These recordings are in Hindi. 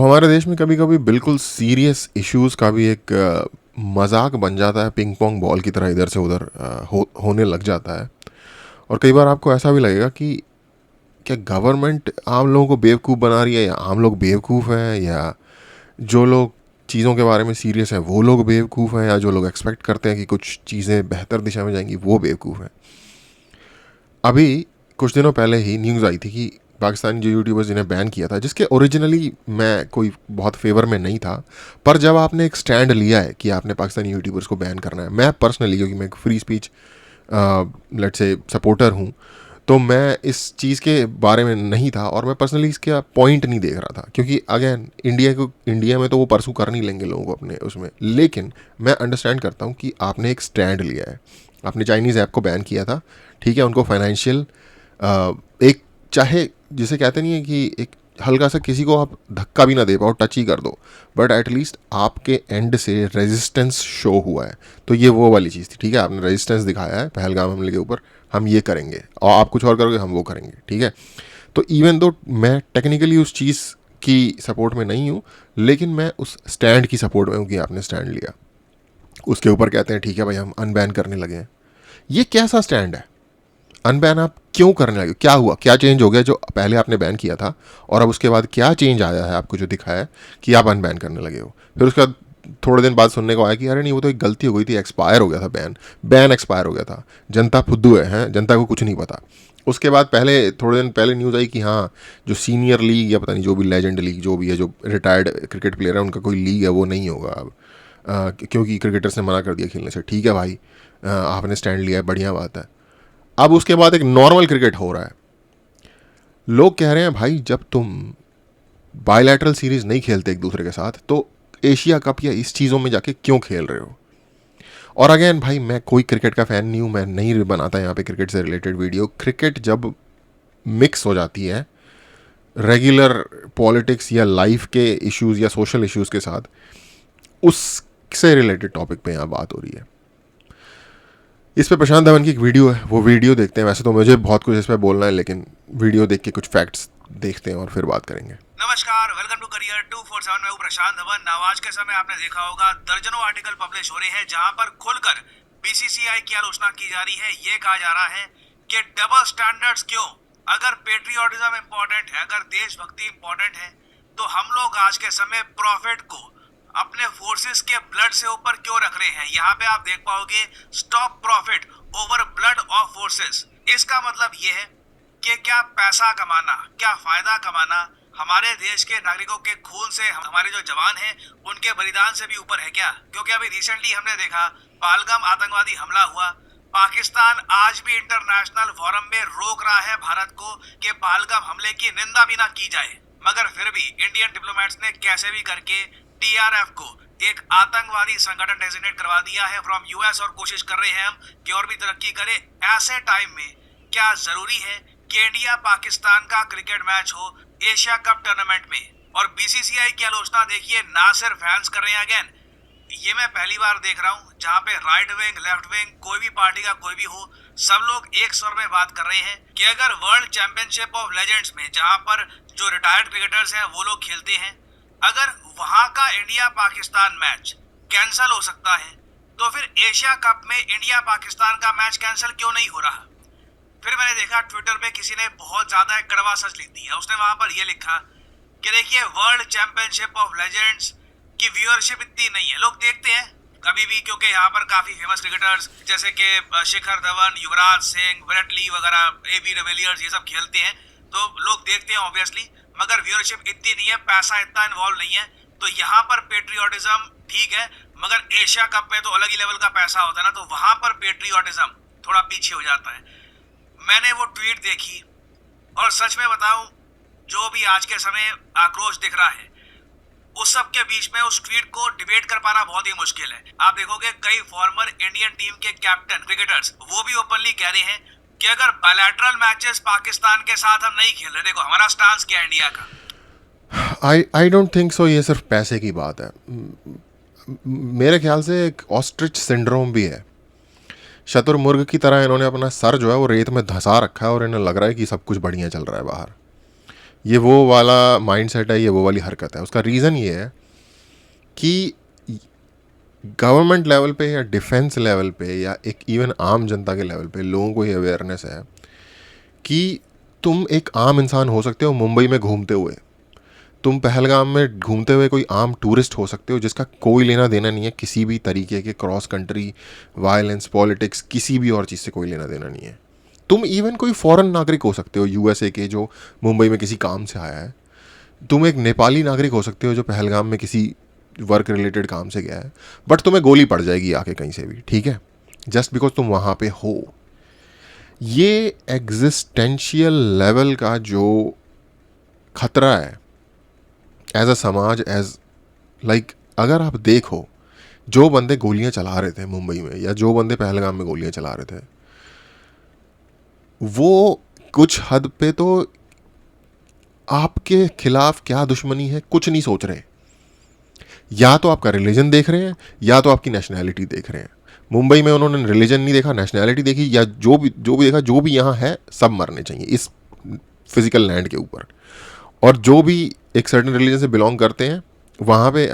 हमारे देश में कभी कभी बिल्कुल सीरियस इश्यूज का भी एक मजाक बन जाता है, पिंग पोंग बॉल की तरह इधर से उधर होने लग जाता है। और कई बार आपको ऐसा भी लगेगा कि क्या गवर्नमेंट आम लोगों को बेवकूफ़ बना रही है, या आम लोग बेवकूफ़ हैं, या जो लोग चीज़ों के बारे में सीरियस हैं वो लोग बेवकूफ़ हैं, या जो लोग एक्सपेक्ट करते हैं कि कुछ चीज़ें बेहतर दिशा में जाएंगी वो बेवकूफ़ हैं। अभी कुछ दिनों पहले ही न्यूज़ आई थी कि पाकिस्तानी जो यूट्यूबर्स जिन्हें बैन किया था, जिसके ओरिजिनली मैं कोई बहुत फेवर में नहीं था, पर जब आपने एक स्टैंड लिया है कि आपने पाकिस्तानी यूट्यूबर्स को बैन करना है, मैं पर्सनली, क्योंकि मैं एक free speech let's say supporter हूँ, तो मैं इस चीज़ के बारे में नहीं था और मैं पर्सनली इसका पॉइंट नहीं देख रहा था, क्योंकि अगेन इंडिया में तो वो परसू कर नहीं लेंगे लोगों को अपने उसमें। लेकिन मैं अंडरस्टैंड करता हूँ कि आपने एक स्टैंड लिया है, आपने चाइनीज़ ऐप को बैन किया था, ठीक है, उनको फाइनेंशियल एक, चाहे जिसे कहते नहीं है कि एक हल्का सा किसी को आप धक्का भी ना दे पाओ, टच ही कर दो, बट एटलीस्ट आपके एंड से रेजिस्टेंस शो हुआ है। तो ये वो वाली चीज़ थी, ठीक है, आपने रेजिस्टेंस दिखाया है पहलगाम हमले के ऊपर, हम ये करेंगे और आप कुछ और करोगे, हम वो करेंगे, ठीक है। तो इवन दो मैं टेक्निकली उस चीज़ की सपोर्ट में नहीं हूँ, लेकिन मैं उस स्टैंड की सपोर्ट में हूँ कि आपने स्टैंड लिया। उसके ऊपर कहते हैं ठीक है भाई हम अनबैन करने लगे हैं। ये कैसा स्टैंड है? अनबैन आप क्यों करने लगे? क्या हुआ, क्या चेंज हो गया जो पहले आपने बैन किया था, और अब उसके बाद क्या चेंज आया है आपको जो दिखाया है कि आप अनबैन करने लगे हो? फिर उसके बाद थोड़े दिन बाद सुनने को आया कि अरे नहीं वो तो एक गलती हो गई थी, एक्सपायर हो गया था, बैन एक्सपायर हो गया था, जनता फुद्दू है, हैं, जनता को कुछ नहीं पता। उसके बाद थोड़े दिन पहले न्यूज़ आई कि हाँ जो सीनियर लीग या पता नहीं जो भी लेजेंड लीग जो भी है, जो रिटायर्ड क्रिकेट प्लेयर है, उनका कोई लीग है वो नहीं होगा अब, क्योंकि क्रिकेटर्स ने मना कर दिया खेलने से। ठीक है भाई, आपने स्टैंड लिया है, बढ़िया बात है। अब उसके बाद एक नॉर्मल क्रिकेट हो रहा है, लोग कह रहे हैं भाई जब तुम बायलैटरल सीरीज नहीं खेलते एक दूसरे के साथ, तो एशिया कप या इस चीज़ों में जाके क्यों खेल रहे हो? और अगेन भाई मैं कोई क्रिकेट का फ़ैन नहीं हूँ, मैं नहीं बनाता यहाँ पे क्रिकेट से रिलेटेड वीडियो। क्रिकेट जब मिक्स हो जाती है रेगुलर पॉलिटिक्स या लाइफ के इश्यूज़ या सोशल इश्यूज़ के साथ, उससे रिलेटेड टॉपिक पे यहाँ बात हो रही है। इस पे प्रशांत धवन की एक वीडियो है, वो वीडियो देखते हैं। वैसे तो मुझे बहुत कुछ इस पे बोलना है, लेकिन वीडियो देख के कुछ फैक्ट्स देखते हैं और फिर बात करेंगे। नमस्कार, वेलकम टू करियर 247। मैं हूं प्रशांत धवन। आज के समय आपने देखा होगा दर्जनों आर्टिकल पब्लिश हो रहे हैं जहां पर खुलकर बीसीसीआई की आलोचना की जा रही है। ये कहा जा रहा है कि डबल स्टैंडर्ड्स क्यों? अगर पेट्रियोटिज्म इंपॉर्टेंट है, अगर देशभक्ति इंपॉर्टेंट है, तो हम लोग आज के समय प्रॉफिट को अपने फोर्सेस के ब्लड से ऊपर क्यों रख रहे हैं? यहाँ पे आप देख पाओगे stop profit over blood of forces. इसका मतलब ये है कि क्या पैसा कमाना, क्या फायदा कमाना हमारे देश के नागरिकों के खून से, हमारे जो जवान हैं उनके बलिदान से भी ऊपर है क्या? क्योंकि अभी रिसेंटली हमने देखा पहलगाम आतंकवादी हमला हुआ। पाकिस्तान आज भी इंटरनेशनल फोरम में रोक रहा है भारत को कि पहलगाम हमले की निंदा भी ना की जाए, मगर फिर भी इंडियन डिप्लोमेट्स ने कैसे भी करके टीआरएफ को एक आतंकवादी संगठन डेजिग्नेट करवा दिया है फ्रॉम यूएस, और कोशिश कर रहे हैं हम कि और भी तरक्की करे। ऐसे टाइम में क्या जरूरी है कि इंडिया पाकिस्तान का क्रिकेट मैच हो एशिया कप टूर्नामेंट में? और बीसीसीआई की आलोचना देखिए, ना सिर्फ फैंस कर रहे हैं। अगेन ये मैं पहली बार देख रहा हूं जहां पे राइट विंग, लेफ्ट विंग, कोई भी पार्टी का कोई भी हो, सब लोग एक स्वर में बात कर रहे हैं कि अगर वर्ल्ड चैंपियनशिप ऑफ लेजेंड्स में, जहां पर जो रिटायर्ड क्रिकेटर्स हैं वो लोग खेलते हैं, अगर वहां का इंडिया पाकिस्तान मैच कैंसिल हो सकता है, तो फिर एशिया कप में इंडिया पाकिस्तान का मैच कैंसिल क्यों नहीं हो रहा? फिर मैंने देखा ट्विटर पे किसी ने बहुत ज्यादा एक कड़वा सच लिख दिया। उसने वहां पर यह लिखा कि देखिए वर्ल्ड चैंपियनशिप ऑफ लेजेंड्स की व्यूअरशिप इतनी नहीं है, लोग देखते हैं कभी भी, क्योंकि यहाँ पर काफी फेमस क्रिकेटर्स जैसे कि शिखर धवन, युवराज सिंह, विराट ली वगैरह, एबी डिविलियर्स, ये सब खेलते हैं, तो लोग देखते हैं ऑब्वियसली, मगर व्यूअरशिप इतनी नहीं है, पैसा इतना इन्वॉल्व नहीं है। तो यहाँ पर पेट्रियोटिज्म ठीक है, मगर एशिया कप में तो अलग ही लेवल का पैसा होता है ना, तो वहां पर पेट्रियोटिज्म थोड़ा पीछे हो जाता है। मैंने वो ट्वीट देखी और सच में बताऊं, जो भी आज के समय आक्रोश दिख रहा है, उस सब के बीच में उस ट्वीट को डिबेट कर पाना बहुत ही मुश्किल है। आप देखोगे कई फॉर्मर इंडियन टीम के कैप्टन क्रिकेटर्स वो भी ओपनली कह रहे हैं कि अगर बायलैटरल मैचेस पाकिस्तान के साथ हम नहीं खेल रहे, देखो हमारा स्टांस क्या है इंडिया का। आई डोंट थिंक सो ये सिर्फ पैसे की बात है। मेरे ख्याल से एक ऑस्ट्रिच सिंड्रोम भी है। शतुरमुर्ग की तरह इन्होंने अपना सर जो है वो रेत में धंसा रखा है और इन्हें लग रहा है कि सब कुछ बढ़िया चल रहा है बाहर। ये वो वाला माइंडसेट है, ये वो वाली हरकत है। उसका रीज़न ये है कि गवर्नमेंट लेवल पे या डिफेंस लेवल पे या एक इवन आम जनता के लेवल पे लोगों को ये अवेयरनेस है कि तुम एक आम इंसान हो सकते हो मुंबई में घूमते हुए, तुम पहलगाम में घूमते हुए कोई आम टूरिस्ट हो सकते हो जिसका कोई लेना देना नहीं है किसी भी तरीके के क्रॉस कंट्री वायलेंस, पॉलिटिक्स, किसी भी और चीज़ से कोई लेना देना नहीं है। तुम इवन कोई फॉरेन नागरिक हो सकते हो यूएसए के जो मुंबई में किसी काम से आया है। तुम एक नेपाली नागरिक हो सकते हो जो पहलगाम में किसी वर्क रिलेटेड काम से गया है, बट तुम्हें गोली पड़ जाएगी आके कहीं से भी, ठीक है, जस्ट बिकॉज तुम वहाँ पे हो। ये एग्जिस्टेंशियल लेवल का जो खतरा है एज अ समाज, एज लाइक अगर आप देखो जो बंदे गोलियां चला रहे थे मुंबई में या जो बंदे पहलगाम में गोलियां चला रहे थे, वो कुछ हद पे तो आपके खिलाफ क्या दुश्मनी है कुछ नहीं सोच रहे। या तो आपका रिलीजन देख रहे हैं या तो आपकी नेशनैलिटी देख रहे हैं। मुंबई में उन्होंने रिलीजन नहीं देखा, नेशनैलिटी देखी, या जो भी देखा, जो भी यहाँ है सब मरने चाहिए इस फिजिकल लैंड के ऊपर। और जो भी एक सर्टेन रिलीजन से बिलोंग करते हैं वहाँ पे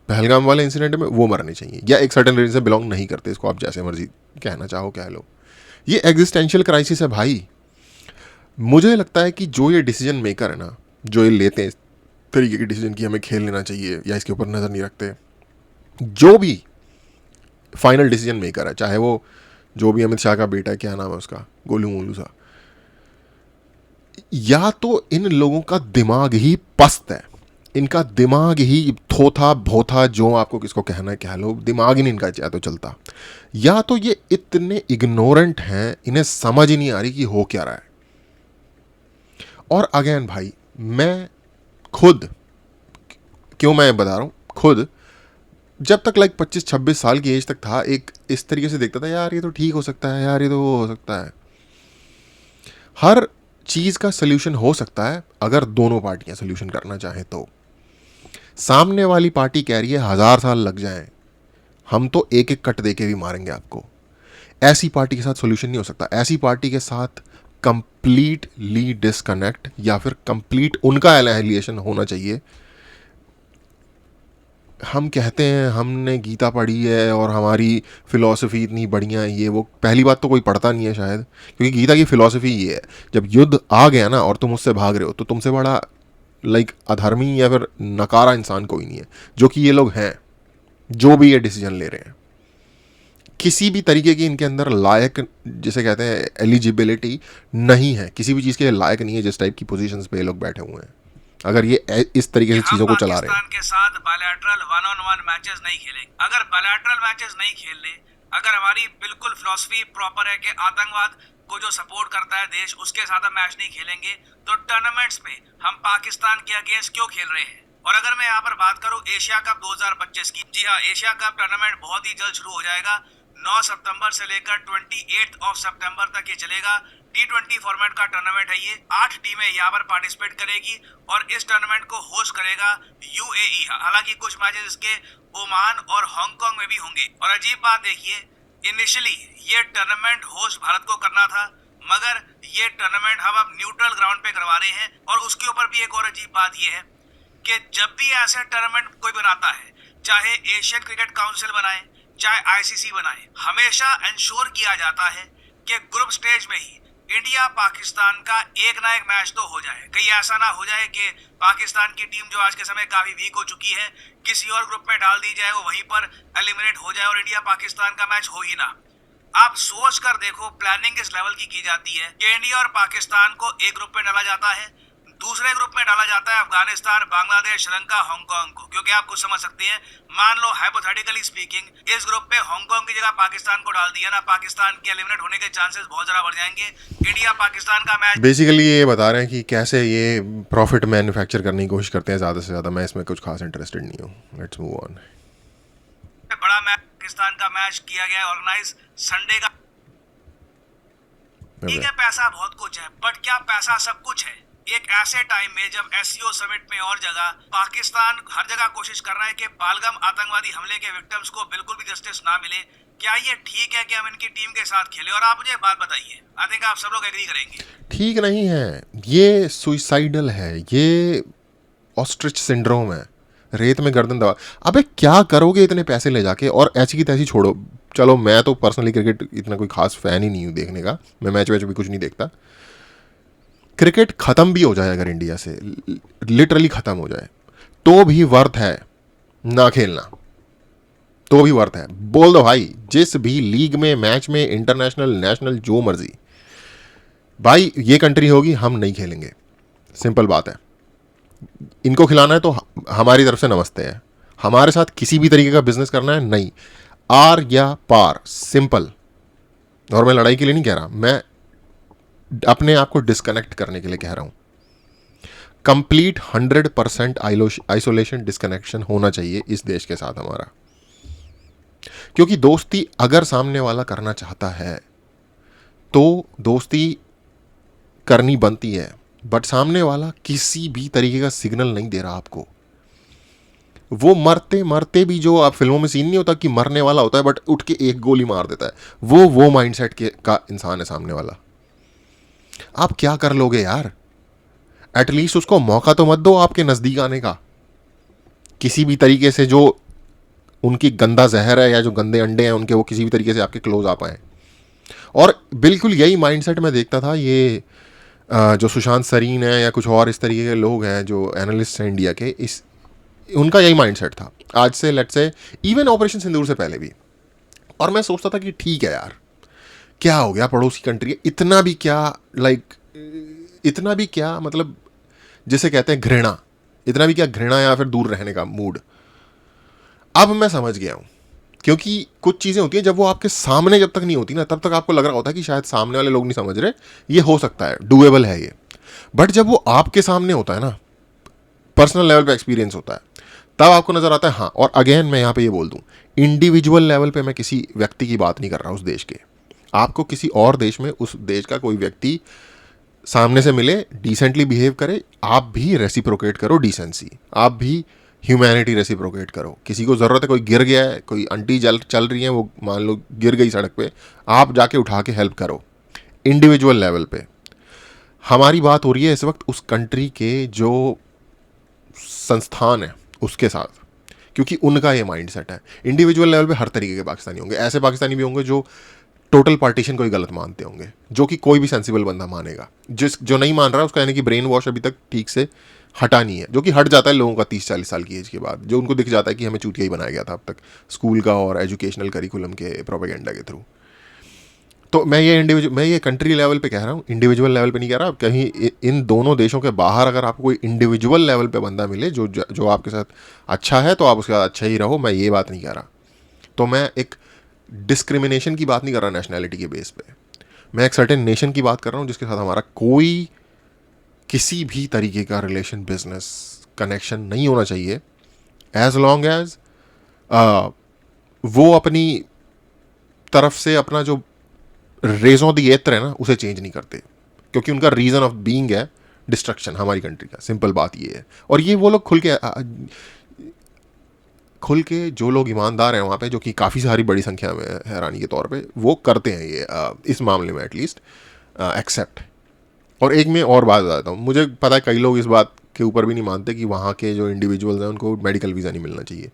पहलगाम वाले इंसिडेंट में वो मरने चाहिए, या एक सर्टेन रिलीजन से बिलोंग नहीं करते, इसको आप जैसे मर्जी कहना चाहो कह लो। ये एग्जिस्टेंशियल क्राइसिस है भाई। मुझे लगता है कि जो ये डिसीजन मेकर है ना, जो ये लेते हैं इस तरीके के डिसीजन की हमें खेल लेना चाहिए या इसके ऊपर नज़र नहीं रखते, जो भी फाइनल डिसीजन मेकर है, चाहे वो जो भी अमित शाह का बेटा है, क्या नाम है उसका, गोलू मोलू सा, या तो इन लोगों का दिमाग ही पस्त है, इनका दिमाग ही थोथा भोथा, जो आपको किसको कहना है कह लो, दिमाग ही नहीं इनका चाहे तो चलता, या तो ये इतने इग्नोरेंट हैं इन्हें समझ ही नहीं आ रही कि हो क्या रहा है। और अगेन भाई, मैं खुद, क्यों मैं बता रहा हूँ, खुद जब तक लाइक 25-26 साल की एज तक था, एक इस तरीके से देखता था, यार ये तो ठीक हो सकता है, यार ये तो वो हो सकता है। हर चीज़ का सोल्यूशन हो सकता है अगर दोनों पार्टियां सोल्यूशन करना चाहें तो। सामने वाली पार्टी कह रही है 1000 साल लग जाएं, हम तो एक एक कट दे के भी मारेंगे आपको। ऐसी पार्टी के साथ सोल्यूशन नहीं हो सकता। ऐसी पार्टी के साथ कंप्लीटली डिस्कनेक्ट या फिर कंप्लीट उनका एलिएशन होना चाहिए। हम कहते हैं हमने गीता पढ़ी है और हमारी फ़िलॉसफी इतनी बढ़िया है, ये वो, पहली बात तो कोई पढ़ता नहीं है शायद, क्योंकि गीता की फ़िलॉसफी ये है, जब युद्ध आ गया ना और तुम उससे भाग रहे हो तो तुमसे बड़ा लाइक अधर्मी या फिर नकारा इंसान कोई नहीं है, जो कि ये लोग हैं जो भी ये डिसीजन ले रहे हैं। किसी भी तरीके की इनके अंदर लायक, जिसे कहते हैं एलिजिबिलिटी, नहीं है, किसी भी चीज़ के लायक नहीं है जिस टाइप की पोजीशंस पे ये लोग बैठे हुए हैं, अगर ये इस तरीके से चीज़ों को चला रहे हैं। पाकिस्तान के साथ बायलैटरल 1-on-1 मैचेस नहीं खेलेंगे। अगर बायलैटरल मैचेस नहीं खेल ले, अगर हमारी बिल्कुल फिलॉसफी प्रॉपर है कि आतंकवाद को जो सपोर्ट करता है देश, उसके साथ हम मैच नहीं खेलेंगे, तो टूर्नामेंट्स पे हम पाकिस्तान के अगेंस्ट क्यों खेल रहे हैं। और अगर मैं यहाँ पर बात करूँ एशिया कप 2025 की, जी हाँ, एशिया कप टूर्नामेंट बहुत ही जल्द शुरू हो जाएगा। 9 सितंबर से लेकर 28 सितंबर तक ये चलेगा। T20 फॉर्मेट का टूर्नामेंट है ये। 8 टीमें यहाँ पर पार्टिसिपेट करेगी और इस टूर्नामेंट को होस्ट करेगा UAE। हालांकि कुछ मैचेस इसके ओमान और हांगकांग में भी होंगे। और अजीब बात देखिए, इनिशियली ये टूर्नामेंट होस्ट भारत को करना था, मगर ये टूर्नामेंट हम अब न्यूट्रल ग्राउंड पे करवा रहे हैं। और उसके ऊपर भी एक और अजीब बात ये है कि जब भी ऐसे टूर्नामेंट कोई बनाता है, चाहे एशियन क्रिकेट काउंसिल बनाए चाहे ICC बनाए, हमेशा इंश्योर किया जाता है कि ग्रुप स्टेज में ही इंडिया पाकिस्तान का एक ना एक मैच तो हो जाए। कहीं ऐसा ना हो जाए कि पाकिस्तान की टीम जो आज के समय काफी वीक हो चुकी है, किसी और ग्रुप में डाल दी जाए, वो वहीं पर एलिमिनेट हो जाए और इंडिया पाकिस्तान का मैच हो ही ना। आप सोच कर देखो, प्लानिंग इस लेवल की जाती है कि इंडिया और पाकिस्तान को एक ग्रुप में डाला जाता है, दूसरे ग्रुप में डाला जाता है अफगानिस्तान, बांग्लादेश, श्रीलंका, हांगकांग को। क्योंकि आप कुछ समझ सकते हैं, मान लो हाइपोथेटिकली स्पीकिंग इस ग्रुप पे हांगकांग की जगह पाकिस्तान को डाल दिया ना, पाकिस्तान के एलिमिनेट होने के चांसेस बहुत ज्यादा बढ़ जाएंगे। इंडिया पाकिस्तान का मैच, बेसिकली ये बता रहे हैं कि कैसे ये प्रॉफिट मैन्युफैक्चर करने की कोशिश करते हैं ज़्यादा से ज़्यादा। मैं इसमें कुछ खास इंटरेस्टेड नहीं हूँ। Let's move on. बड़ा मैच पाकिस्तान का मैच किया गया ऑर्गेनाइज संडे का। ठीक है, पैसा बहुत कुछ है, बट क्या पैसा सब कुछ है? एक ऐसे टाइम में जब SCO समिट में और जगह पाकिस्तान हर जगह कोशिश कर रहा है कि पालगम आतंकवादी हमले के विक्टिम्स को बिल्कुल भी जस्टिस ना मिले, क्या ये ठीक है कि हम इनकी टीम के साथ खेले? और आप मुझे एक बात बताइए, आई थिंक आप सब लोग एग्री करेंगे, ठीक नहीं है, ये सुइसाइडल है, ये ऑस्ट्रिच सिंड्रोम है, रेत में गर्दन दबा। अबे क्या करोगे इतने पैसे ले जाके, और ऐसी की तैसी छोड़ो। चलो मैं तो पर्सनली क्रिकेट इतना कोई खास फैन ही नहीं हूँ देखने का, मैं मैच वैच भी कुछ नहीं देखता। क्रिकेट ख़त्म भी हो जाए अगर इंडिया से, लिटरली ख़त्म हो जाए, तो भी वर्थ है ना खेलना, तो भी वर्थ है। बोल दो भाई, जिस भी लीग में, मैच में, इंटरनेशनल, नेशनल, जो मर्जी, भाई ये कंट्री होगी, हम नहीं खेलेंगे, सिंपल बात है। इनको खिलाना है तो हमारी तरफ से नमस्ते है, हमारे साथ किसी भी तरीके का बिजनेस करना है नहीं, आर या पार, सिंपल। और मैं लड़ाई के लिए नहीं कह रहा, मैं अपने आप को डिस्कनेक्ट करने के लिए कह रहा हूं। कंप्लीट 100% आइसोलेशन, डिस्कनेक्शन होना चाहिए इस देश के साथ हमारा। क्योंकि दोस्ती अगर सामने वाला करना चाहता है तो दोस्ती करनी बनती है, बट सामने वाला किसी भी तरीके का सिग्नल नहीं दे रहा आपको। वो मरते मरते भी, जो आप फिल्मों में सीन नहीं होता कि मरने वाला होता है बट उठ के एक गोली मार देता है, वो माइंडसेट का इंसान है सामने वाला। आप क्या कर लोगे यार? एटलीस्ट उसको मौका तो मत दो आपके नजदीक आने का, किसी भी तरीके से। जो उनकी गंदा जहर है या जो गंदे अंडे हैं उनके, वो किसी भी तरीके से आपके क्लोज आ पाए। और बिल्कुल यही माइंडसेट मैं देखता था, ये जो सुशांत सरीन है या कुछ और इस तरीके के लोग हैं जो एनालिस्ट हैं इंडिया के, इस उनका यही माइंडसेट था आज से, लेट्स से इवन ऑपरेशन सिंदूर से पहले भी। और मैं सोचता था कि ठीक है यार, क्या हो गया, पड़ोसी कंट्री है, इतना भी क्या, इतना भी क्या, मतलब जिसे कहते हैं घृणा, इतना भी क्या घृणा या फिर दूर रहने का मूड। अब मैं समझ गया हूं, क्योंकि कुछ चीज़ें होती हैं जब वो आपके सामने जब तक नहीं होती ना, तब तक आपको लग रहा होता है कि शायद सामने वाले लोग नहीं समझ रहे, ये हो सकता है, डूएबल है ये। बट जब वो आपके सामने होता है ना, पर्सनल लेवल पे एक्सपीरियंस होता है, तब आपको नजर आता है। हाँ, और अगेन मैं यहाँ पे ये बोल दूं, इंडिविजुअल लेवल पे मैं किसी व्यक्ति की बात नहीं कर रहा उस देश के। आपको किसी और देश में उस देश का कोई व्यक्ति सामने से मिले, डिसेंटली बिहेव करे, आप भी रेसिप्रोकेट करो डिसेंसी, आप भी ह्यूमैनिटी रेसिप्रोकेट करो। किसी को ज़रूरत है, कोई गिर गया है, कोई आंटी चल रही है, वो मान लो गिर गई सड़क पे, आप जाके उठा के हेल्प करो इंडिविजुअल लेवल पे। हमारी बात हो रही है इस वक्त उस कंट्री के जो संस्थान है उसके साथ, क्योंकि उनका ये माइंडसेट है। इंडिविजुअल लेवल पे हर तरीके के पाकिस्तानी होंगे, ऐसे पाकिस्तानी भी होंगे जो टोटल पार्टीशन को ही गलत मानते होंगे, जो कि कोई भी सेंसिबल बंदा मानेगा। जो नहीं मान रहा है उसका यानी कि ब्रेन वॉश अभी तक ठीक से हटा नहीं है, जो कि हट जाता है लोगों का 30-40 साल की एज के बाद, जो उनको दिख जाता है कि हमें चूतिया ही बनाया गया था अब तक स्कूल का और एजुकेशनल करिकुलम के प्रोपेगेंडा के थ्रू। तो मैं ये कंट्री लेवल पे कह रहा हूँ, इंडिविजुअल लेवल पे नहीं कह रहा। कहीं इन दोनों देशों के बाहर अगर आपको कोई इंडिविजुअल लेवल पे बंदा मिले जो आपके साथ अच्छा है, तो आप उसके साथ अच्छा ही रहो, मैं ये बात नहीं कह रहा। तो मैं एक डिस्क्रिमिनेशन की बात नहीं कर रहा नेशनैलिटी के बेस पे, मैं एक सर्टेन नेशन की बात कर रहा हूँ जिसके साथ हमारा कोई किसी भी तरीके का रिलेशन, बिजनेस कनेक्शन नहीं होना चाहिए, एज लॉन्ग एज वो अपनी तरफ से अपना जो रेजों दी एत्र है ना उसे चेंज नहीं करते, क्योंकि उनका रीजन ऑफ बीइंग है डिस्ट्रक्शन हमारी कंट्री का। सिंपल बात ये है। और ये वो लोग खुल के जो लोग ईमानदार हैं वहाँ पे, जो कि काफ़ी सारी बड़ी संख्या में हैरानी के तौर पे, वो करते हैं ये इस मामले में एटलीस्ट एक्सेप्ट। और एक मैं और बात बताता हूँ, मुझे पता है कई लोग इस बात के ऊपर भी नहीं मानते कि वहाँ के जो इंडिविजुअल्स हैं उनको मेडिकल वीज़ा नहीं मिलना चाहिए।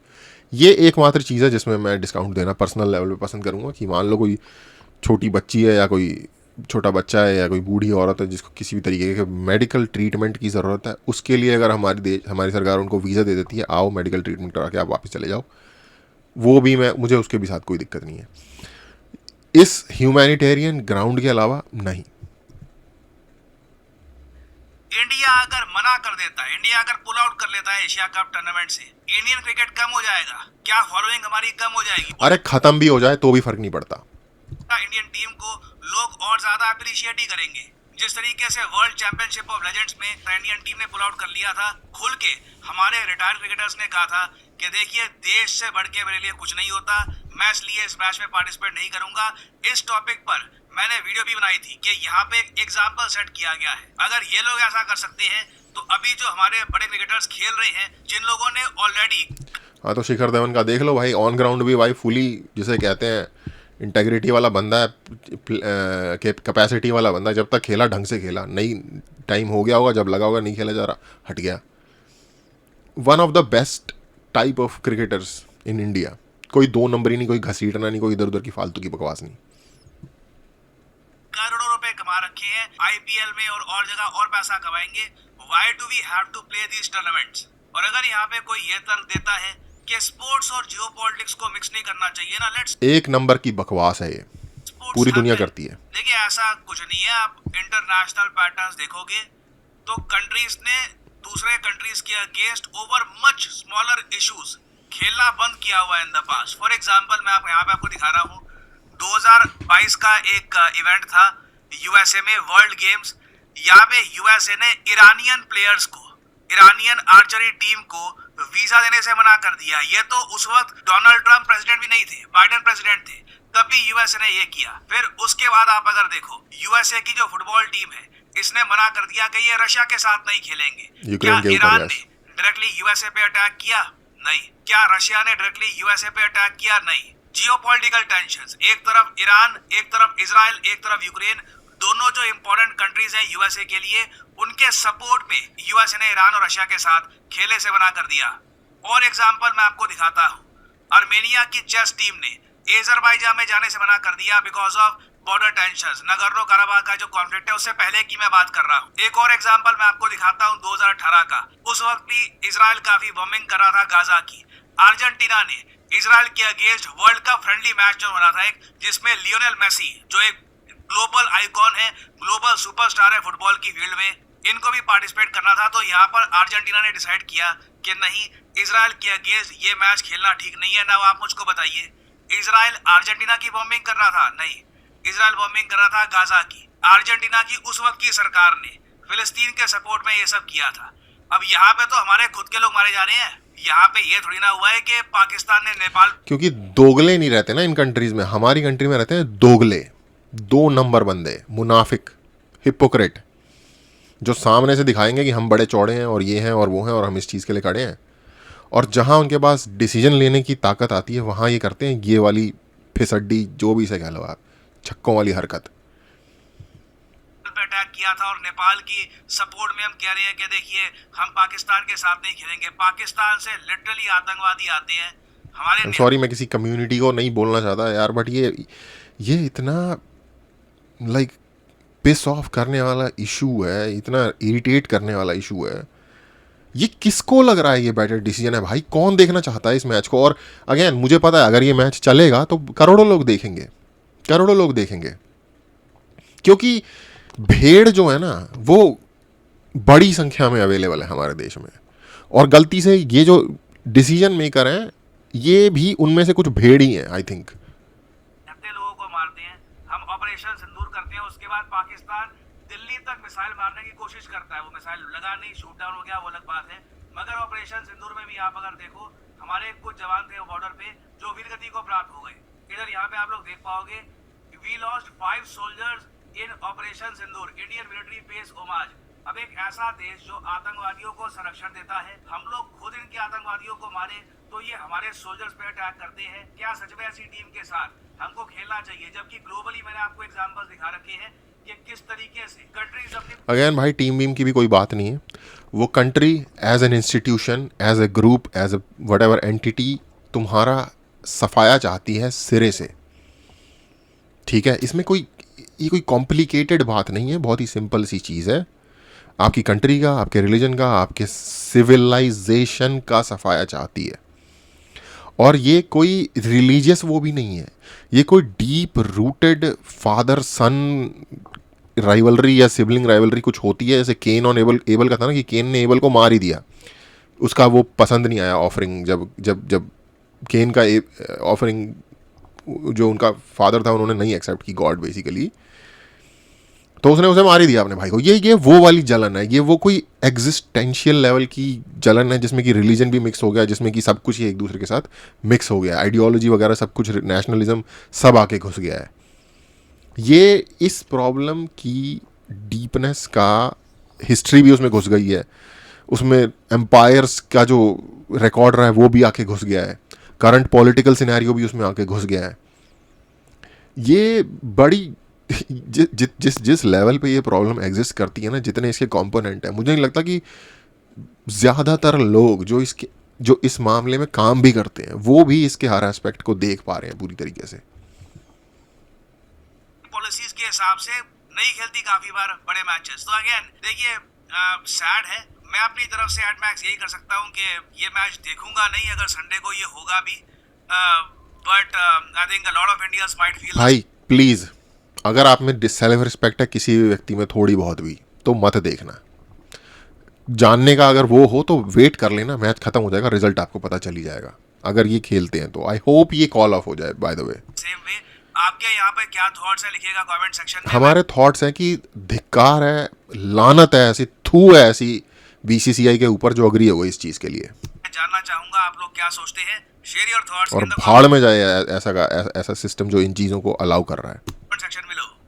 ये एकमात्र चीज़ है जिसमें मैं डिस्काउंट देना पर्सनल लेवल पे पसंद करूँगा, कि मान लो कोई छोटी बच्ची है या कोई छोटा बच्चा है या कोई बूढ़ी औरत है जिसको किसी भी तरीके के मेडिकल ट्रीटमेंट की ज़रूरत है, उसके लिए अगर हमारी सरकार उनको वीज़ा दे देती है, आओ मेडिकल ट्रीटमेंट करा के आप वापस चले जाओ, वो भी मुझे उसके भी साथ कोई दिक्कत नहीं है। इस ह्यूमैनिटेरियन ग्राउंड के अलावा नहीं। इंडिया अगर मना कर देता है, इंडिया अगर पुल आउट कर लेता है एशिया कप टूर्नामेंट से, इंडियन क्रिकेट कम हो जाएगा क्या? फॉलोइंग हमारी कम हो जाएगी? अरे खत्म भी हो जाए तो भी फर्क नहीं पड़ता। इंडियन टीम को लोग और ज्यादा अप्रिशिएट ही करेंगे। जिस तरीके से वर्ल्ड चैंपियनशिप ऑफ लेजेंड्स में इंडियन टीम ने पुल आउट कर लिया था, खुल के हमारे रिटायर्ड क्रिकेटर्स ने कहा था कि देखिए देश से बढ़ के मेरे लिए कुछ नहीं होता, मैं इसलिए इस मैच में पार्टिसिपेट नहीं करूंगा। इस टॉपिक पर मैंने वीडियो भी बनाई थी कि यहाँ पे एक एग्जाम्पल सेट किया गया है। अगर ये लोग ऐसा कर सकते हैं तो अभी जो हमारे बड़े क्रिकेटर्स खेल रहे हैं, जिन लोगों ने ऑलरेडी हाँ, तो शिखर धवन का देख लो भाई, ऑन ग्राउंड भी भाई फुली जिसे कहते हैं इंटेग्रिटी वाला बंदा है, कैपेसिटी वाला बंदा है। जब तक खेला ढंग से खेला, नहीं टाइम हो गया होगा जब लगा होगा नहीं खेला जा रहा, हट गया। One of the best type of cricketers in India. कोई दो नंबर ही नहीं, कोई घसीटना नहीं, कोई इधर उधर की फालतू की बकवास नहीं। करोड़ों रुपए कमा रखे हैं आईपीएल में और जगह और पैसा कमाएंगे। Why do we have to play these tournaments? और अगर यहाँ पे कोई ये तर्क देता है कि स्पोर्ट्स और जियोपॉलिटिक्स को मिक्स नहीं करना चाहिए ना, लेट्स, एक नंबर की बकवास है ये, पूरी दुनिया करती है। देखिए ऐसा कुछ नहीं है। आप इंटरनेशनल पैटर्न्स देखोगे तो कंट्रीज ने दूसरे कंट्रीज के against over much smaller issues खेलना बंद किया हुआ है in the past. For example मैं यहाँ पे आपको दिखा रहा हूँ, 2022 का एक इवेंट था यूएसए में, वर्ल्ड गेम्स। यहाँ पे यूएसए ने ईरानियन प्लेयर्स को, ईरानियन आर्चरी टीम को वीजा देने से मना कर दिया। ये तो उस वक्त डोनाल्ड ट्रंप प्रेसिडेंट भी नहीं थे, बाइडेन प्रेसिडेंट थे, तब भी यूएसए ने ये किया। फिर उसके बाद आप अगर देखो यूएसए की जो फुटबॉल टीम है, इसने मना कर दिया कि ये रशिया के साथ नहीं खेलेंगे। क्या ईरान ने डायरेक्टली यूएसए पे अटैक किया? नहीं। क्या रशिया ने डायरेक्टली यूएसए पे अटैक किया? नहीं। जियोपॉलिटिकल टेंशंस, एक तरफ ईरान, एक तरफ इजराइल, एक तरफ यूक्रेन, दोनों जो इंपॉर्टेंट कंट्रीज हैं यूएसए के लिए, उनके सपोर्ट में यूएसए ने ईरान और रशिया के साथ खेले से मना कर दिया। और एग्जांपल मैं आपको दिखाता हूँ, आर्मेनिया की चेस टीम ने अजरबैजान में जाने से मना कर दिया because of border tensions. Nagorno Karabakh का जो कॉन्फ्लिक्ट है उससे पहले की मैं बात कर रहा हूँ। एक और एग्जांपल मैं आपको दिखाता हूँ 2018 का। उस वक्त भी इजराइल काफी बॉम्बिंग कर रहा था गाजा की। अर्जेंटीना ने इजराइल के against world cup friendly match जो हो रहा था एक, जिसमें लियोनेल मेसी जो एक ग्लोबल आइकॉन है, ग्लोबल सुपरस्टार है फुटबॉल की फील्ड में, इनको भी पार्टिसिपेट करना था। तो यहाँ पर अर्जेंटीना ने डिसाइड किया कि नहीं, इजराइल के अगेंस्ट ये मैच खेलना ठीक नहीं है। ना आप मुझको बताइए, इजराइल अर्जेंटीना की बॉम्बिंग कर रहा था? नहीं, इजराइल बॉम्बिंग कर रहा था गाजा की। अर्जेंटीना की उस वक्त की सरकार ने फिलिस्तीन के सपोर्ट में ये सब किया था। अब यहाँ पे तो हमारे खुद के लोग मारे जा रहे हैं। यहाँ पे ये थोड़ी ना हुआ है कि पाकिस्तान ने नेपाल, क्योंकि दोगले नहीं रहते ना इन कंट्रीज में। हमारी कंट्री में रहते हैं दोगले, दो नंबर बंदे, मुनाफिक, हिपोक्रेट, जो सामने से दिखाएंगे कि हम बड़े चौड़े हैं और ये हैं और वो हैं और हम इस चीज़ के लिए खड़े हैं, और जहाँ उनके पास डिसीजन लेने की ताकत आती है वहाँ ये करते हैं ये वाली फिसड्डी, जो भी इसे कह लो आप, छक्कों वाली हरकत। अटैक किया था और नेपाल की सपोर्ट में हम कह रहे हैं कि देखिए हम पाकिस्तान के साथ नहीं खेलेंगे। पाकिस्तान से लिटरली आतंकवादी आते हैं हमारे। सॉरी, मैं किसी कम्युनिटी को नहीं बोलना चाहता यार, बट ये इतना लाइक पिस ऑफ करने वाला इशू है, इतना इरिटेट करने वाला इशू है। ये किसको लग रहा है ये बेटर डिसीजन है भाई? कौन देखना चाहता है इस मैच को? और अगेन मुझे पता है अगर ये मैच चलेगा तो करोड़ों लोग देखेंगे, करोड़ों लोग देखेंगे, क्योंकि भेड़ जो है ना वो बड़ी संख्या में अवेलेबल है हमारे देश में, और गलती से ये जो डिसीजन मेकर हैं ये भी उनमें से कुछ भेड़ ही हैं आई थिंक। लोगों को मारते हैं, हम ऑपरेशन सिंदूर करते हैं, उसके बाद पाकिस्तान दिल्ली तक मिसाइल मारने की कोशिश करता है। वो मिसाइल लगा नहीं, शूट डाउन हो गया, वो अलग बात है। मगर ऑपरेशन सिंदूर में भी आप अगर देखो, हमारे कुछ जवान थे बॉर्डर पे जो वीरगति को प्राप्त हो गए। इधर यहाँ पे आप लोग देख पाओगे, we lost 5 soldiers in operation Sindoor, Indian military base ओमाज। अब एक ऐसा देश जो आतंकवादियों को संरक्षण देता है, हम लोग खुद इनके आतंकवादियों को मारे तो ये हमारे सोल्जर्स पे अटैक करते हैं। क्या सच में ऐसी टीम के साथ हमको खेलना चाहिए? जबकि ग्लोबली मैंने आपको एग्जांपल्स दिखा रखे हैं कि किस तरीके से कंट्रीज अपनी, अगेन भाई टीम वीम की भी कोई बात नहीं है। वो country as an institution, as a group, as a whatever entity तुम्हारा सफाया चाहती है सिरे से, ठीक है? इसमें ये कोई कॉम्प्लिकेटेड बात नहीं है, बहुत ही सिंपल सी चीज़ है। आपकी कंट्री का, आपके रिलीजन का, आपके सिविलाइजेशन का सफाया चाहती है। और ये कोई रिलीजियस वो भी नहीं है, ये कोई डीप रूटेड फादर सन राइवलरी या सिबलिंग राइवलरी कुछ होती है। जैसे केन और एबल का था ना, कि केन ने एबल को मार ही दिया, उसका वो पसंद नहीं आया ऑफरिंग। जब केन का ऑफरिंग जो उनका फादर था उन्होंने नहीं एक्सेप्ट की, गॉड बेसिकली, तो उसने उसे मार ही दिया अपने भाई को। ये वो वाली जलन है, ये वो कोई एग्जिस्टेंशियल लेवल की जलन है जिसमें कि रिलीजन भी मिक्स हो गया, जिसमें कि सब कुछ ही एक दूसरे के साथ मिक्स हो गया, आइडियोलॉजी वगैरह सब कुछ, नेशनलिज्म सब आके घुस गया है। ये इस प्रॉब्लम की डीपनेस का हिस्ट्री भी उसमें घुस गई है, उसमें एम्पायर्स का जो रिकॉर्ड रहा है वो भी आके घुस गया है, करंट पॉलिटिकल सिनेरियो भी उसमें आके घुस गया है। ये बड़ी जिस लेवल पे ये प्रॉब्लम एग्जिस्ट करती है ना, जितने इसके कंपोनेंट हैं, मुझे नहीं लगता कि ज़्यादातर लोग जो इस मामले में काम भी करते हैं वो भी इसके हर एस्पेक्ट को देख पा रहे हैं पूरी तरीके से। पॉलिसीज के हिसाब से नहीं खेलती काफी बार बड़े मैचेस। तो अगेन देखिए, सैड है। मैं अपनी तरफ से एट मैक्स यही कर सकता हूँ कि ये मैच देखूंगा नहीं अगर संडे को ये होगा भी, but I think a lot of Indians might feel. भाई प्लीज़, अगर आप में सेल्फ रिस्पेक्ट है किसी भी व्यक्ति में थोड़ी बहुत भी, तो मत देखना। जानने का अगर वो हो तो वेट कर लेना, मैच खत्म हो जाएगा, रिजल्ट आपको पता चली जाएगा अगर ये खेलते हैं तो। आई होप ये कॉल ऑफ हो जाए। By the way, same way आपके यहाँ पे क्या थॉट्स है लिखिएगा कमेंट सेक्शन में। हमारे थॉट्स हैं कि धिक्कार है, लानत है, ऐसी थू है ऐसी बीसीसीआई के ऊपर जो अग्री हो इस चीज़ के लिए। जानना चाहूंगा आप लोग क्या सोचते हैं। शेयर योर थॉट्स और इन द भाड़ में जाए ऐसा सिस्टम जो इन चीज़ों को अलाउ कर रहा है।